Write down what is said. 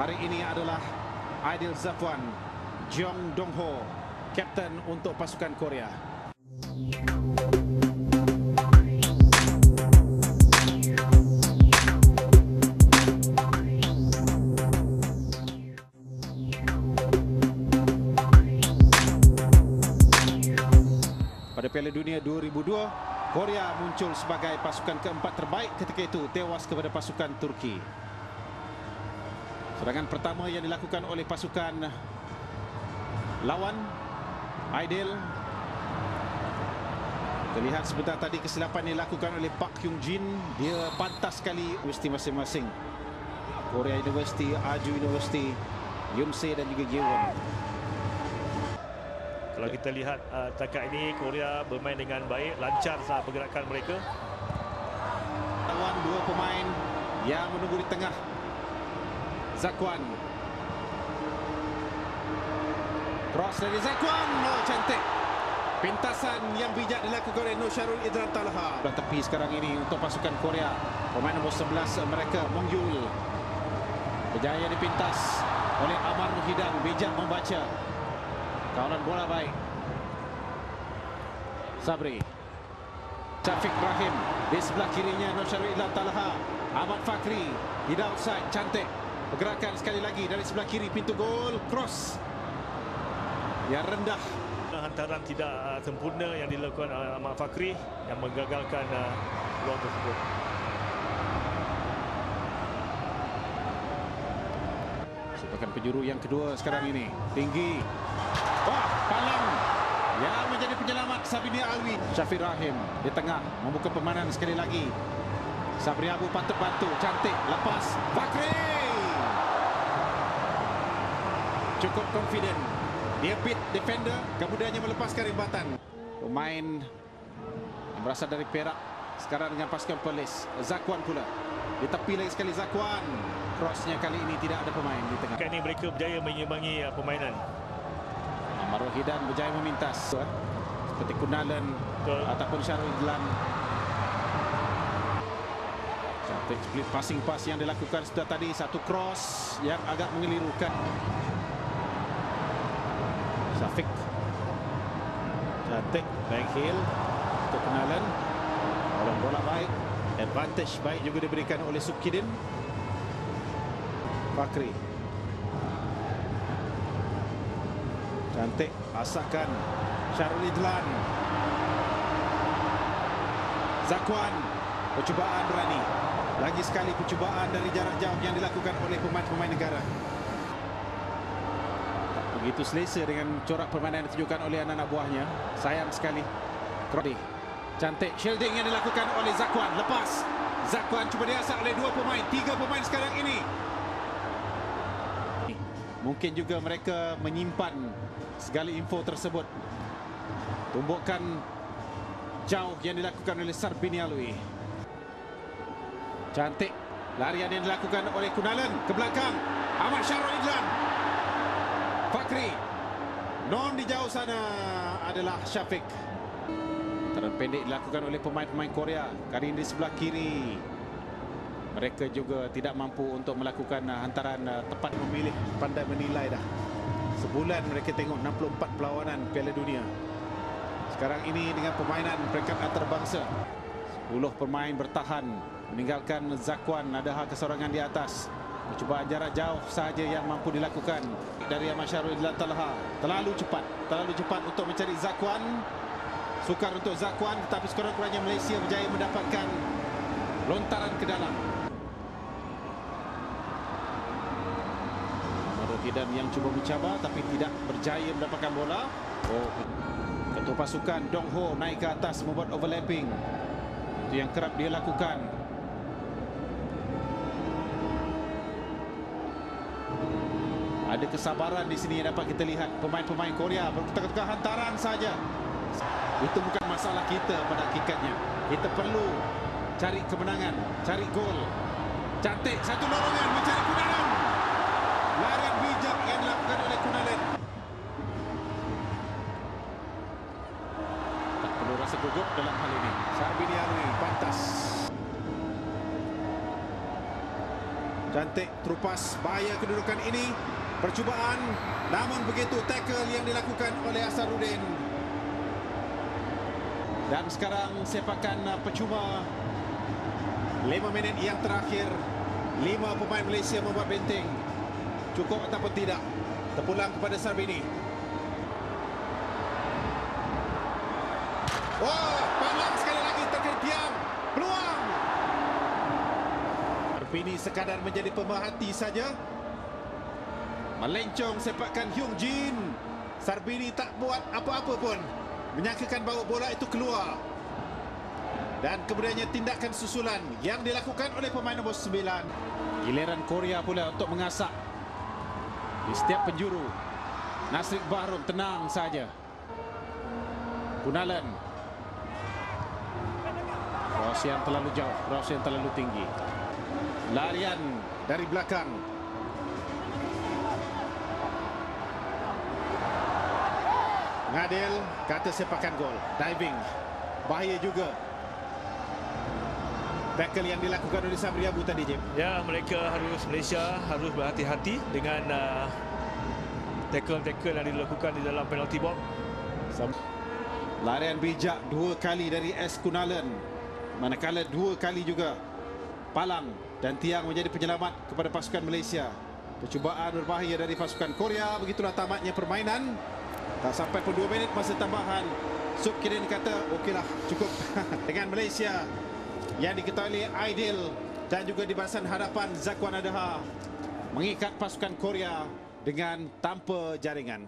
Hari ini adalah Aidil Zafwan, Jeong Dong-ho, kapten untuk pasukan Korea. Pada Piala Dunia 2002, Korea muncul sebagai pasukan keempat terbaik ketika itu, tewas kepada pasukan Turki. Serangan pertama yang dilakukan oleh pasukan lawan, Aidil. Terlihat sebentar tadi kesilapan dilakukan oleh Park Hyung Jin. Dia pantas sekali universiti masing-masing. Korea University, Aju University, Yonsei dan juga Yewon. Kalau kita lihat takat ini, Korea bermain dengan baik, lancar saat pergerakan mereka. Lawan dua pemain yang menunggu di tengah. Zakwan. Cross dari Zakwan. Oh, cantik. Pintasan yang bijak dilakukan oleh Nur Syarul Idran Talha. Dan tepi sekarang ini untuk pasukan Korea. Pemain nombor 11 mereka, Mong Yul. Berjaya dipintas oleh Amar Muhyiddin. Bijak membaca. Kawalan bola baik. Sabri. Syafiq Rahim. Di sebelah kirinya Nur Syarul Idran Talha. Ahmad Fakri. Tidak outside. Cantik. Pergerakan sekali lagi dari sebelah kiri, pintu gol, cross yang rendah. Hantaran tidak sempurna yang dilakukan Ahmad Fakri yang menggagalkan peluang tersebut. Merupakan penjuru yang kedua sekarang ini, tinggi. Wah, palang yang menjadi penyelamat Sabini Alwi. Syafiq Rahim di tengah membuka permainan sekali lagi. Sabri Abu patut bantu, cantik, lepas Fakri. Cukup confident. Dia beat defender, kemudiannya melepaskan rebatan. Pemain yang berasal dari Perak sekarang dengan pasukan Perlis. Zakwan pula. Di tepi lagi sekali Zakwan. Crossnya kali ini tidak ada pemain di tengah. Kali ini mereka berjaya menyimbangi permainan. Amar Muhyiddin berjaya memintas. Seperti Kunalan ataupun Syarul Idlan. Cantik split passing pass yang dilakukan sudah tadi. Satu cross yang agak mengelirukan. Syafiq. Cantik. Bang Hill untuk Kunalan. Bola baik. Advantage baik juga diberikan oleh Sukidin. Fakri. Cantik. Asakan Syarul Idlan. Zakwan. Percubaan berani. Lagi sekali percubaan dari jarak jauh yang dilakukan oleh pemain-pemain negara. Begitu selesa dengan corak permainan yang ditunjukkan oleh anak-anak buahnya. Sayang sekali. Krodi. Cantik shielding yang dilakukan oleh Zakwan. Lepas. Zakwan cuba diasak oleh dua pemain. Tiga pemain sekarang ini. Mungkin juga mereka menyimpan segala info tersebut. Tumbukan jauh yang dilakukan oleh Sarbini Alwi. Cantik. Larian yang dilakukan oleh Kunalan. Ke belakang. Ahmad Syarul Idlan. Fakri. Non di jauh sana adalah Syafiq. Hantaran pendek dilakukan oleh pemain-pemain Korea. Kali ini di sebelah kiri. Mereka juga tidak mampu untuk melakukan hantaran tepat memilih. Pandai menilai dah. Sebulan mereka tengok 64 perlawanan Piala Dunia. Sekarang ini dengan permainan peringkat antarabangsa. 10 pemain bertahan. Meninggalkan Zakwan, ada hal kesorangan di atas. Percubaan jarak jauh sahaja yang mampu dilakukan dari Ahmad Syarul Idlan Talha. Terlalu cepat untuk mencari Zakwan. Sukar untuk Zakwan, tetapi sekurang-kurangnya Malaysia berjaya mendapatkan lontaran ke dalam. Muhyiddin yang cuba mencabar tapi tidak berjaya mendapatkan bola. Oh, ketua pasukan Dong-ho naik ke atas membuat overlapping. Itu yang kerap dia lakukan. Ada kesabaran di sini yang dapat kita lihat. Pemain-pemain Korea bertukar-tukar hantaran saja. Itu bukan masalah kita pada hakikatnya. Kita perlu cari kemenangan, cari gol. Cantik, satu lorongan mencari Kunalan. Larian bijak yang dilakukan oleh Kunalan. Tak perlu rasa gugup dalam hal ini. Sarbini Alwi pantas. Cantik terupas, bahaya kedudukan ini. Percubaan, namun begitu tackle yang dilakukan oleh Asharuddin. Dan sekarang sepakan percuma 5 minit yang terakhir. 5 pemain Malaysia membuat benteng. Cukup ataupun tidak? Terpulang kepada Sarbini. Wah, palang sekali lagi terkena tiang. Peluang. Sarbini sekadar menjadi pemerhati saja. Melencong sepakan Hyung Jin. Sarbini tak buat apa-apa pun. Menyangkakan bahawa bola itu keluar. Dan kemudiannya tindakan susulan yang dilakukan oleh pemain nombor 9. Giliran Korea pula untuk mengasak di setiap penjuru. Nasrik Bahrum tenang saja. Kunalan. Cross yang terlalu jauh, cross yang terlalu tinggi. Larian dari belakang. Ngadil kata sepakan gol. Diving. Bahaya juga. Tackle yang dilakukan oleh Sabri Abu tadi, Jim. Ya, Malaysia harus berhati-hati dengan tackle-tackle yang dilakukan di dalam penalty box. Larian bijak 2 kali dari S. Kunalan. Manakala 2 kali juga palang dan tiang menjadi penyelamat kepada pasukan Malaysia. Percubaan berbahaya dari pasukan Korea. Begitulah tamatnya permainan. Tak sampai pun 2 minit masa tambahan. Sup Kirin kata, okeylah, cukup. Dengan Malaysia yang diketahui oleh Aidil dan juga di barisan hadapan Zakwan Adaha mengikat pasukan Korea dengan tanpa jaringan.